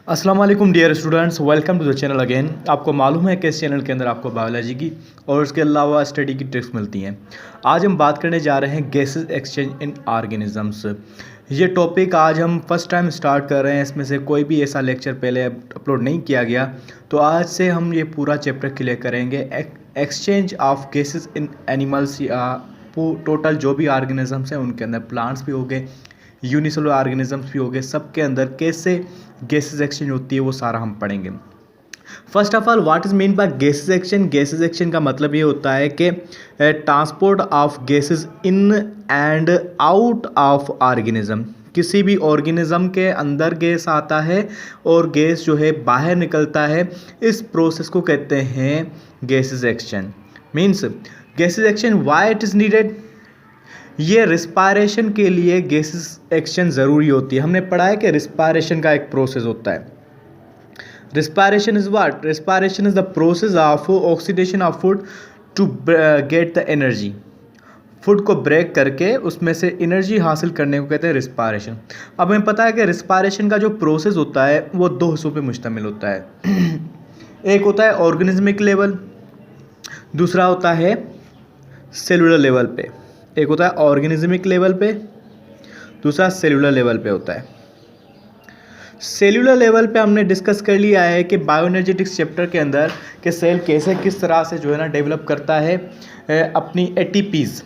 अस्सलाम वालेकुम dear students, welcome to the channel again. आपको मालूम है कि इस चैनल के अंदर आपको बायोलॉजी की और उसके अलावा स्टडी की ट्रिक्स मिलती हैं। आज हम बात करने जा रहे हैं गैसेस एक्सचेंज इन ऑर्गेनिजम्स। ये टॉपिक आज हम फर्स्ट टाइम स्टार्ट कर रहे हैं। इसमें से कोई भी ऐसा लेक्चर पहले अपलोड नहीं किया गया, तो आज से हम ये पूरा चैप्टर क्लियर करेंगे। Exchange of gases in animals, या टोटल जो भी ऑर्गेनिजम्स हैं उनके अंदर, प्लांट्स भी हो गए, यूनिसेलुलर ऑर्गेनिजम्स भी हो गए, सबके अंदर कैसे गैसेस एक्सचेंज होती है वो सारा हम पढ़ेंगे। First of all, what is mean by gases exchange. Gases exchange का मतलब ये होता है कि transport of gases in and out of organism. किसी भी ऑर्गेनिज्म के अंदर गैस आता है और गैस जो है बाहर निकलता है, इस प्रोसेस को कहते हैं gases exchange. Means gases exchange why it is needed. ये रिस्पायरेशन के लिए गैसेस एक्सचेंज ज़रूरी होती है। हमने पढ़ा है कि रिस्पायरेशन का एक प्रोसेस होता है। Respiration is what? Respiration is the process of oxidation of food to get the energy. फूड को ब्रेक करके उसमें से एनर्जी हासिल करने को कहते हैं रिस्पायरेशन। अब हमें पता है कि रिस्पायरेशन का जो प्रोसेस होता है वो दो हिस्सों पे मुश्तमिल होता है। एक होता है ऑर्गेनिज्मिक लेवल, दूसरा होता है सेलुलर लेवल पे। एक होता है ऑर्गेनिज्मिक लेवल पे, दूसरा सेलुलर लेवल पे होता है। सेलुलर लेवल पे हमने डिस्कस कर लिया है कि बायोएनर्जेटिक्स चैप्टर के अंदर कि सेल कैसे किस तरह से जो है ना डेवलप करता है अपनी एटीपीज़,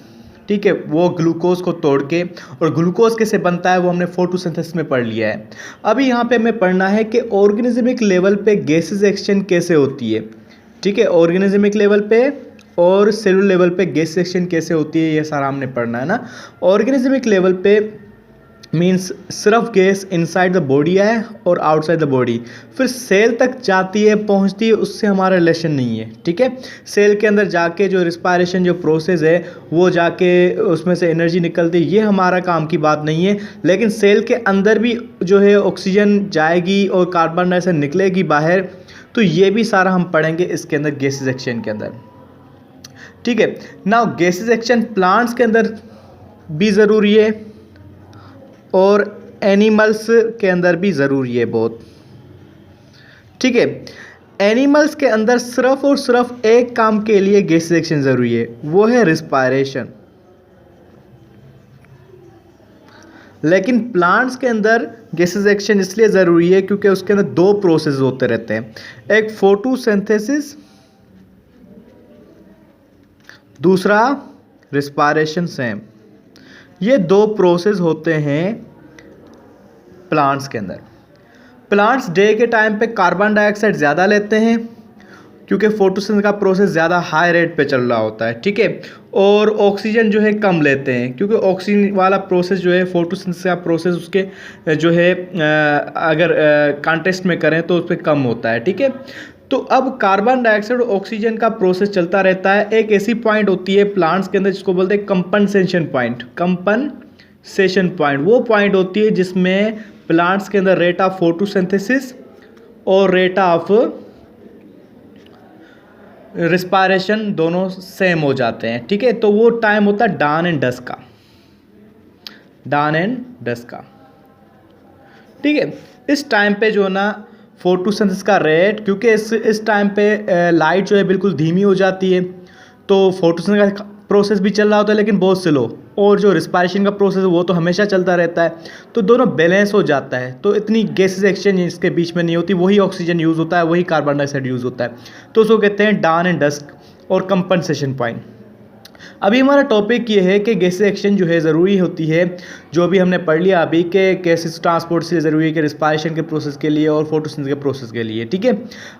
ठीक है, वो ग्लूकोज को तोड़ के, और ग्लूकोज कैसे बनता है वो हमने फोटोसिंथेसिस में पढ़ लिया है। अभी यहाँ पे हमें पढ़ना है कि ऑर्गेनिज्मिक लेवल पे गैसेस एक्सचेंज कैसे होती है, ठीक है। ऑर्गेनिज्मिक लेवल पे और सेलुलर लेवल पे गैस एक्सचेंज कैसे होती है, ये सारा हमने पढ़ना है ना। ऑर्गेनिज्मिक लेवल पे मींस सिर्फ गैस इनसाइड द बॉडी है और आउटसाइड द बॉडी, फिर सेल तक जाती है, पहुंचती है, उससे हमारा रिलेशन नहीं है, ठीक है। सेल के अंदर जाके जो रिस्पायरेशन जो प्रोसेस है वो जाके उसमें से एनर्जी निकलती है, ये हमारा काम की बात नहीं है। लेकिन सेल के अंदर भी जो है ऑक्सीजन जाएगी और कार्बन डाइऑक्साइड निकलेगी बाहर, तो ये भी सारा हम पढ़ेंगे इसके अंदर गैसेस एक्सचेंज के अंदर, ठीक है। नाउ गैसेस एक्सचेंज प्लांट्स के अंदर भी ज़रूरी है और एनिमल्स के अंदर भी ज़रूरी है बहुत, ठीक है। एनिमल्स के अंदर सिर्फ और सिर्फ एक काम के लिए गैसेस एक्सचेंज ज़रूरी है, वो है रिस्पायरेशन। लेकिन प्लांट्स के अंदर गैसेस एक्सचेंज इसलिए ज़रूरी है क्योंकि उसके अंदर दो प्रोसेस होते रहते हैं, एक फोटोसिंथेसिस, दूसरा रिस्पायरेशन। सेम ये दो प्रोसेस होते हैं प्लांट्स के अंदर। प्लांट्स डे के टाइम पे कार्बन डाइऑक्साइड ज़्यादा लेते हैं क्योंकि फोटोसिंथेसिस का प्रोसेस ज़्यादा हाई रेट पे चल रहा होता है, ठीक है। और ऑक्सीजन जो है कम लेते हैं क्योंकि ऑक्सीजन वाला प्रोसेस जो है फोटोसिंथेसिस का प्रोसेस उसके जो है अगर कॉन्टेस्ट में करें तो उस पर कम होता है, ठीक है। तो अब कार्बन डाइऑक्साइड और ऑक्सीजन का प्रोसेस चलता रहता है। एक ऐसी पॉइंट होती है प्लांट्स के अंदर जिसको बोलते हैं कंपनसेशन पॉइंट। कंपनसेशन पॉइंट वो पॉइंट होती है जिसमें प्लांट्स के अंदर रेट ऑफ फोटोसिंथेसिस और रेट ऑफ रिस्पायरेशन दोनों सेम हो जाते हैं, ठीक है। तो वो टाइम होता है डान एंड डस्क का, डान एंड डस्क का, ठीक है। इस टाइम पे जो है ना फोटोसिंथेसिस का रेट, क्योंकि इस टाइम पे लाइट जो है बिल्कुल धीमी हो जाती है, तो फोटोसिंथेसिस का प्रोसेस भी चल रहा होता है लेकिन बहुत स्लो, और जो रिस्पायरेशन का प्रोसेस है वो तो हमेशा चलता रहता है, तो दोनों बैलेंस हो जाता है। तो इतनी गैसेस एक्सचेंज इसके बीच में नहीं होती, वही ऑक्सीजन यूज़ होता है, वही कार्बन डाइऑक्साइड यूज़ होता है, तो उसको कहते हैं डान एंड डस्क और कंपनसेशन पॉइंट। अभी हमारा टॉपिक ये है कि गैसेस एक्सचेंज जो है ज़रूरी होती है, जो भी हमने पढ़ लिया अभी के गैसेस ट्रांसपोर्ट से ज़रूरी है कि रिस्पायरेशन के प्रोसेस के लिए और फोटोसिंथेसिस के प्रोसेस के लिए, ठीक है।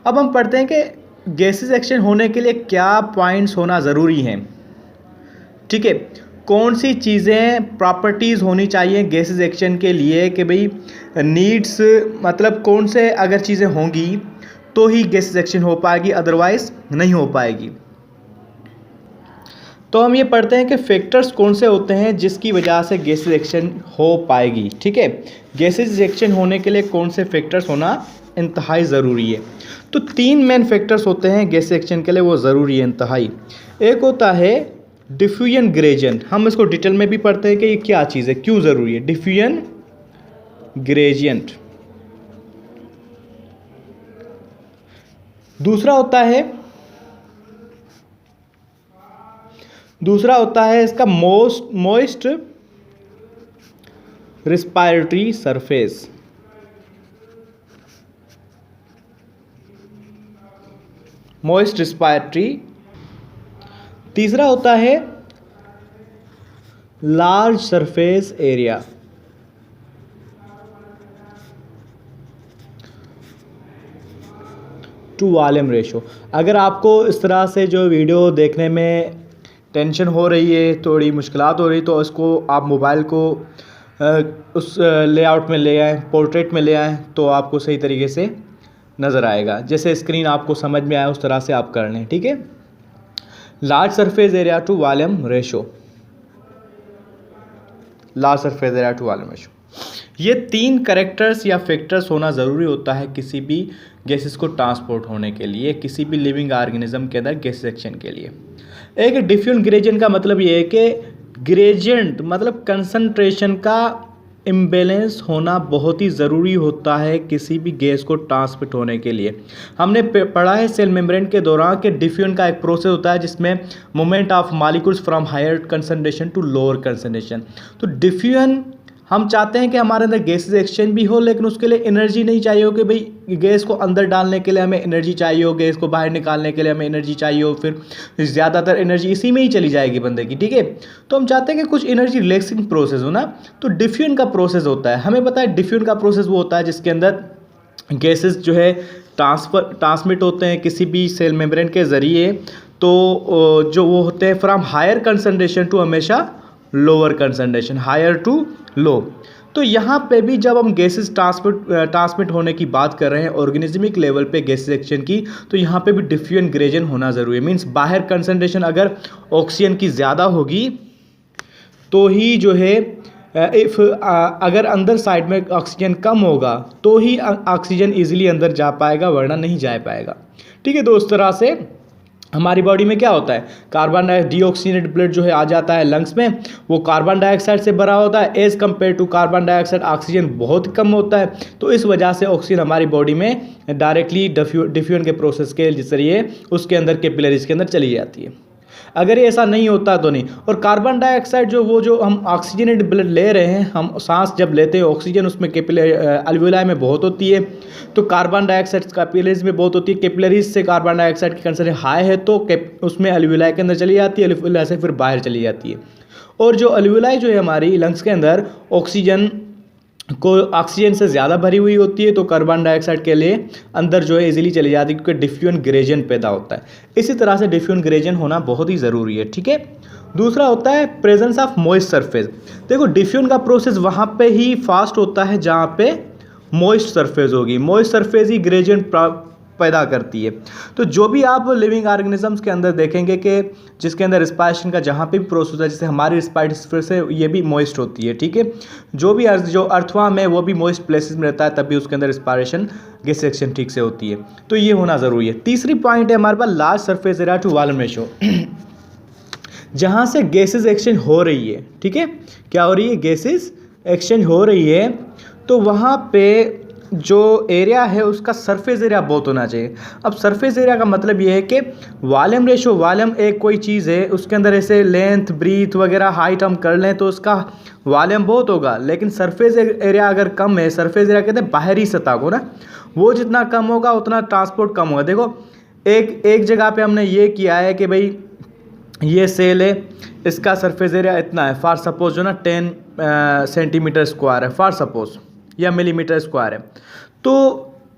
अब हम पढ़ते हैं कि गैसेस एक्सचेंज होने के लिए क्या पॉइंट्स होना ज़रूरी हैं, ठीक है। कौन सी चीज़ें प्रॉपर्टीज़ होनी चाहिए गैसेस एक्सचेंज के लिए कि भाई नीड्स, मतलब कौन से अगर चीज़ें होंगी तो ही गैसेस एक्सचेंज हो पाएगी, अदरवाइज नहीं हो पाएगी। तो हम ये पढ़ते हैं कि फैक्टर्स कौन से होते हैं जिसकी वजह से गैसेस एक्सचेंज हो पाएगी, ठीक है। गैसेस एक्सचेंज होने के लिए कौन से फैक्टर्स होना इंतहाई ज़रूरी है। तो तीन मेन फैक्टर्स होते हैं गैसेस एक्सचेंज के लिए, वो ज़रूरी है इंतहाई। एक होता है डिफ्यूजन ग्रेडियंट, हम इसको डिटेल में भी पढ़ते हैं कि ये क्या चीज़ है, क्यों ज़रूरी है। डिफ्यूजन ग्रेडियंट, दूसरा होता है इसका moist respiratory surface. Moist respiratory. तीसरा होता है large surface area. To volume ratio. अगर आपको इस तरह से जो वीडियो देखने में टेंशन हो रही है, थोड़ी मुश्किलात हो रही, तो इसको आप मोबाइल को उस लेआउट में ले आएँ, पोर्ट्रेट में ले आएँ, तो आपको सही तरीके से नज़र आएगा। जैसे स्क्रीन आपको समझ में आए उस तरह से आप कर लें, ठीक है। Large surface area to volume ratio. Large surface area to volume ratio, ये 3 कैरेक्टर्स या फैक्टर्स होना ज़रूरी होता है किसी भी गैसेस को ट्रांसपोर्ट होने के लिए, किसी भी लिविंग ऑर्गेनिज्म के अंदर गैस एक्सचेंज के लिए। एक डिफ्यूजन ग्रेडियंट का मतलब ये है कि ग्रेडियंट मतलब कंसंट्रेशन का इम्बैलेंस होना बहुत ही ज़रूरी होता है किसी भी गैस को ट्रांसपोर्ट होने के लिए। हमने पढ़ा है सेल मेम्ब्रेन के दौरान कि डिफ्यूजन का एक प्रोसेस होता है जिसमें movement of molecules from higher concentration to lower concentration. तो डिफ्यूजन हम चाहते हैं कि हमारे अंदर गैसेस एक्सचेंज भी हो, लेकिन उसके लिए एनर्जी नहीं चाहिए हो कि भाई गैस को अंदर डालने के लिए हमें एनर्जी चाहिए हो, गैस को बाहर निकालने के लिए हमें एनर्जी चाहिए हो, फिर ज़्यादातर एनर्जी इसी में ही चली जाएगी बंदे की, ठीक है। तो हम चाहते हैं कि कुछ एनर्जी रिलैक्सिंग प्रोसेस हो ना, तो डिफ्यूजन का प्रोसेस होता है। हमें पता है डिफ्यूजन का प्रोसेस वो होता है जिसके अंदर गैसेस जो है ट्रांसमिट होते हैं किसी भी सेल मेम्ब्रेन के ज़रिए, तो जो वो होते हैं फ्रॉम हायर कंसंट्रेशन टू हमेशा lower concentration, higher to low. तो यहाँ पे भी जब हम गैसेस ट्रांसमिट होने की बात कर रहे हैं ऑर्गेनिज्मिक लेवल पे गैसेस एक्सचेंज की, तो यहाँ पे भी डिफ्यूजन ग्रेडियंट होना ज़रूरी है। मींस बाहर कंसंट्रेशन अगर ऑक्सीजन की ज़्यादा होगी तो ही जो है अगर अंदर साइड में ऑक्सीजन कम होगा तो ही ऑक्सीजन ईजिली अंदर जा पाएगा, वरना नहीं जा पाएगा, ठीक है। तो उस तरह से हमारी बॉडी में क्या होता है, कार्बन डीऑक्सीनेटेड ब्लड जो है आ जाता है लंग्स में, वो कार्बन डाइऑक्साइड से भरा होता है। As compare to carbon dioxide oxygen बहुत कम होता है, तो इस वजह से ऑक्सीजन हमारी बॉडी में डायरेक्टली डिफ्यूजन के प्रोसेस के जरिए उसके अंदर कैपिलरीज के अंदर चली जाती है। अगर ये ऐसा नहीं होता तो नहीं। और कार्बन डाइऑक्साइड जो हम ऑक्सीजनेटेड ब्लड ले रहे हैं, हम सांस जब लेते हैं ऑक्सीजन उसमें अल्वियोलाई में बहुत होती है, तो कार्बन डाइऑक्साइड कैपिलरीज में बहुत होती है। कैपिलरीज से कार्बन डाइऑक्साइड की कंसंट्रेशन हाई है तो उसमें अल्वियोलाई के अंदर चली जाती है, अल्वियोलाई से फिर बाहर चली जाती है। और जो अल्वियोलाई जो है हमारी लंग्स के अंदर ऑक्सीजन से ज़्यादा भरी हुई होती है, तो कार्बन डाइऑक्साइड के लिए अंदर जो है इजीली चली जाती है, क्योंकि डिफ्यूजन ग्रेडियंट पैदा होता है। इसी तरह से डिफ्यूजन ग्रेडियंट होना बहुत ही ज़रूरी है, ठीक है। दूसरा होता है प्रेजेंस ऑफ मॉइस्ट सरफेस। देखो डिफ्यूजन का प्रोसेस वहाँ पे ही फास्ट होता है जहाँ पे मॉइस्ट सरफेस होगी। मॉइस्ट सरफेस ही ग्रेडियंट पैदा करती है। तो जो भी आप लिविंग ऑर्गेनिजम्स के अंदर देखेंगे कि जिसके अंदर रिस्पायरेशन का जहाँ पे भी प्रोसेस होता है, जैसे हमारी रिस्पायरेशन से ये भी मॉइस्ट होती है, ठीक है। जो अर्थवार्म है वो भी मॉइस्ट प्लेसेस में रहता है, तभी उसके अंदर रिस्पायरेशन गैस एक्सचेंज ठीक से होती है, तो ये होना ज़रूरी है। तीसरी पॉइंट है हमारे पास large surface area to volume ratio. जहाँ से गैसेज एक्सचेंज हो रही है, ठीक है, क्या हो रही है, गैसेज एक्सचेंज हो रही है, तो वहाँ पे जो एरिया है उसका सरफेस एरिया बहुत होना चाहिए। अब सरफेस एरिया का मतलब ये है कि वॉल्यूम रेशो, वॉल्यूम एक कोई चीज़ है उसके अंदर ऐसे लेंथ ब्रीथ वगैरह हाइट हम कर लें तो उसका वॉल्यूम बहुत होगा, लेकिन सरफेस एरिया अगर कम है, सरफेस एरिया कहते हैं बाहरी सतह को ना, वो जितना कम होगा उतना ट्रांसपोर्ट कम होगा। देखो एक जगह पे हमने ये किया है कि भाई ये सेल है, इसका सरफेस एरिया इतना है, फॉर सपोज जो ना 10 सेंटीमीटर स्क्वायर है फॉर सपोज, या मिलीमीटर स्क्वायर है, तो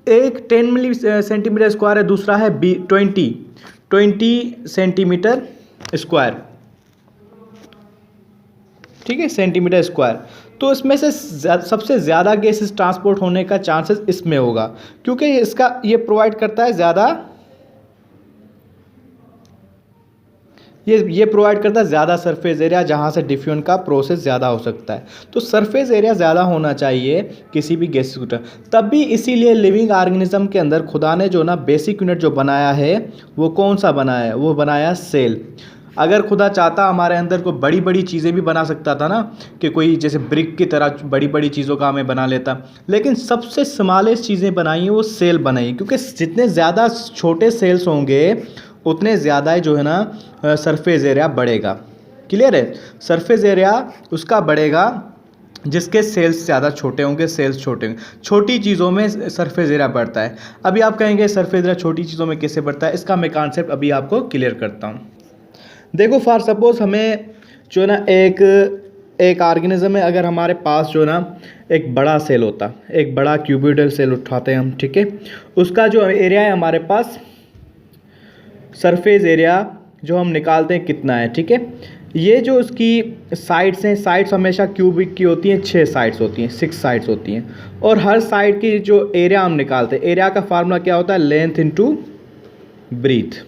एक 10 मिली सेंटीमीटर स्क्वायर है, दूसरा है 20 सेंटीमीटर स्क्वायर, ठीक है, सेंटीमीटर स्क्वायर। तो इसमें से सबसे ज़्यादा गैसेस ट्रांसपोर्ट होने का चांसेस इसमें होगा, क्योंकि ये प्रोवाइड करता है ज़्यादा, ये प्रोवाइड करता है ज़्यादा सरफेस एरिया जहाँ से डिफ्यूजन का प्रोसेस ज़्यादा हो सकता है। तो सरफेस एरिया ज़्यादा होना चाहिए किसी भी गैस को, तब भी इसीलिए लिविंग ऑर्गेनिज्म के अंदर खुदा ने जो ना बेसिक यूनिट जो बनाया है वो कौन सा बनाया है, वो बनाया सेल। अगर खुदा चाहता हमारे अंदर को बड़ी बड़ी चीज़ें भी बना सकता था ना, कि कोई जैसे ब्रिक की तरह बड़ी बड़ी चीज़ों का हमें बना लेता, लेकिन सबसे स्मॉलेस्ट चीज़ें बनाई हैं वो सेल बनाई, क्योंकि जितने ज़्यादा छोटे सेल्स होंगे उतने ज़्यादा जो है ना सरफेस एरिया बढ़ेगा। क्लियर है? सरफेस एरिया उसका बढ़ेगा जिसके सेल्स ज़्यादा छोटे होंगे, सेल्स छोटे होंगे, छोटी चीज़ों में सरफेस एरिया बढ़ता है। अभी आप कहेंगे सरफेस एरिया छोटी चीज़ों में कैसे बढ़ता है, इसका मैं कॉन्सेप्ट अभी आपको क्लियर करता हूँ। देखो फॉर सपोज हमें जो ना एक ऑर्गेनिज्म है, अगर हमारे पास जो ना एक बड़ा सेल होता, एक बड़ा क्यूबिडल सेल उठाते हैं हम, ठीक है, उसका जो एरिया है हमारे पास, सरफेस एरिया जो हम निकालते हैं कितना है, ठीक है। ये जो उसकी साइड्स हैं, साइड्स हमेशा क्यूबिक की होती हैं, 6 साइड्स होती हैं, 6 साइड्स होती हैं, और हर साइड की जो एरिया हम निकालते हैं, एरिया का फार्मूला क्या होता है, लेंथ इनटू ब्रीथ,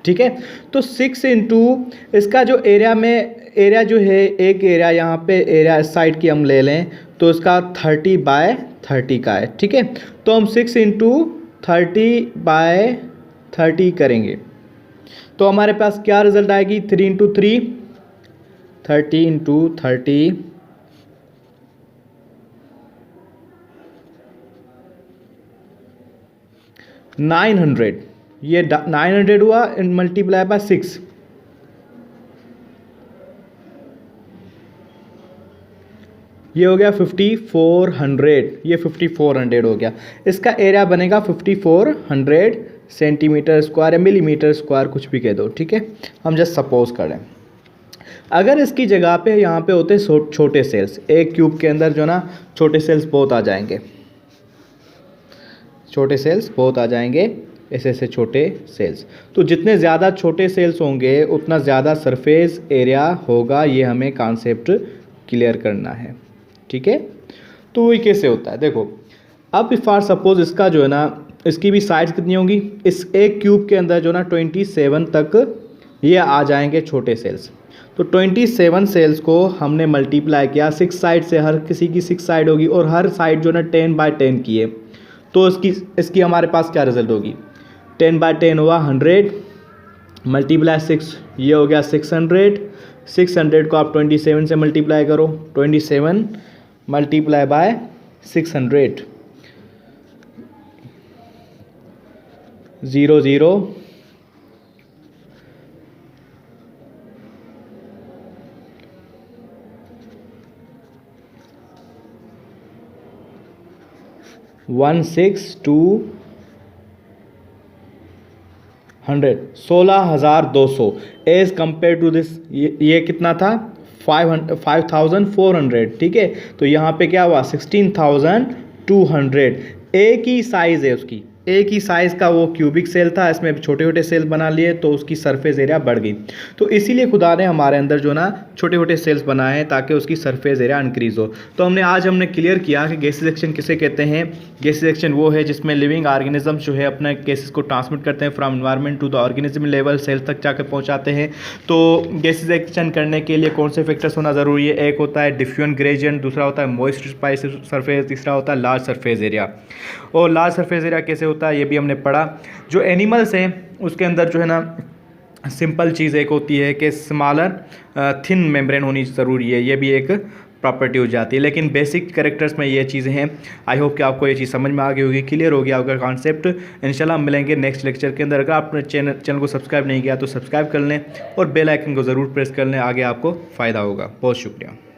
ठीक है। तो 6 इंटू इसका जो एरिया में, एरिया जो है, एक एरिया यहाँ पे एरिया इस साइड की हम ले लें तो इसका 30/30 का है, ठीक है। तो हम 6 इंटू 30/30 करेंगे तो हमारे पास क्या रिजल्ट आएगी, 3 इंटू 3, 30 इंटू 30, 900, ये 900 हुआ मल्टीप्लाई बाय 6, ये हो गया 5400, ये 5400 हो गया। इसका एरिया बनेगा 5400 सेंटीमीटर स्क्वायर या मिलीमीटर स्क्वायर, कुछ भी कह दो, ठीक है। हम जस्ट सपोज करें, अगर इसकी जगह पे यहाँ पे होते छोटे सेल्स, एक क्यूब के अंदर जो ना छोटे सेल्स बहुत आ जाएंगे, छोटे सेल्स बहुत आ जाएंगे, ऐसे ऐसे छोटे सेल्स। तो जितने ज़्यादा छोटे सेल्स होंगे उतना ज़्यादा सरफेस एरिया होगा, ये हमें कॉन्सेप्ट क्लियर करना है, ठीक है। तो ये कैसे होता है, देखो अब फॉर सपोज इसका जो है ना, इसकी भी साइड्स कितनी होंगी, इस एक क्यूब के अंदर जो ना 27 तक ये आ जाएंगे छोटे सेल्स। तो 27 सेल्स को हमने मल्टीप्लाई किया 6 साइड से, हर किसी की 6 साइड होगी और हर साइड जो ना 10/10 की है, तो इसकी हमारे पास क्या रिजल्ट होगी, 10/10 हुआ 100 मल्टीप्लाई 6, ये हो गया 600, 600 को आप 27 से मल्टीप्लाई करो, 27 multiply by 600, 0 0 16,200, 16,200 as compare to this, ये कितना था 5,400, ठीक है। तो यहाँ पे क्या हुआ 16,200, एक ही साइज़ है उसकी, एक ही साइज़ का वो क्यूबिक सेल था, इसमें छोटे छोटे सेल बना लिए तो उसकी सरफेस एरिया बढ़ गई। तो इसीलिए खुदा ने हमारे अंदर जो ना छोटे छोटे सेल्स बनाए हैं ताकि उसकी सरफेस एरिया इंक्रीज़ हो। तो हमने क्लियर किया कि गैसेस एक्सचेंज किसे कहते हैं। गैसेस एक्सचेंज वो है जिसमें लिविंग ऑर्गेनिज्म जो है अपने गैसेस को ट्रांसमिट करते हैं from environment to the organism level, cells तक जाकर पहुँचाते हैं। तो गैसेस एक्सचेंज करने के लिए कौन से फैक्टर्स होना ज़रूरी है, एक होता है डिफ्यूजन ग्रेडियंट, दूसरा होता है मॉइस्ट सरफेस, तीसरा होता है लार्ज सरफेस एरिया। और लार्ज सरफेस एरिया कैसे होता है ये भी हमने पढ़ा। जो एनिमल्स हैं उसके अंदर जो है ना सिंपल चीज़ एक होती है कि स्मॉलर थिन मेम्ब्रेन होनी ज़रूरी है, ये भी एक प्रॉपर्टी हो जाती है। लेकिन बेसिक कैरेक्टर्स में ये चीज़ें हैं। आई होप कि आपको ये चीज़ समझ में आ गई होगी, क्लियर हो गया होगा कॉन्सेप्ट। इंशाल्लाह हम मिलेंगे नेक्स्ट लेक्चर के अंदर। अगर आपने चैनल को सब्सक्राइब नहीं किया तो सब्सक्राइब कर लें और बेल आइकन को ज़रूर प्रेस कर लें, आगे आपको फ़ायदा होगा। बहुत शुक्रिया।